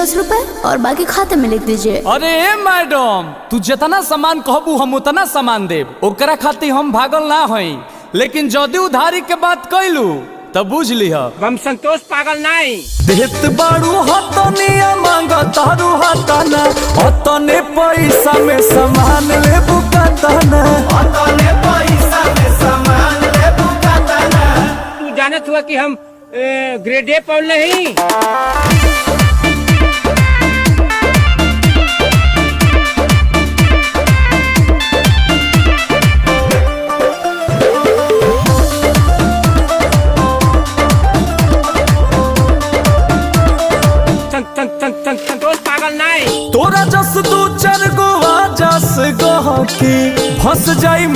10 रुपए और बाकी खाते में लिख दीजिए। अरे मैडम, तू जितना सामान कहबू हम उतना सामान देब, ओकरा खातिर हम भागल ना हई। लेकिन जदि उधारी के बात कैलू तब बुझ लिह हम संतोष पागल नहीं। देत बाड़ू हतनिया मांग तारू हतना, हतने पैसा में सामान ले बुकातना, हतने पैसा में सामान ले बुकातना। तू जानत हुआ कि हम ग्रेड ए पढ़ नहीं। संतोष पागल नहीं। तोरा जस दू चार गो जस गह की फंस जाई।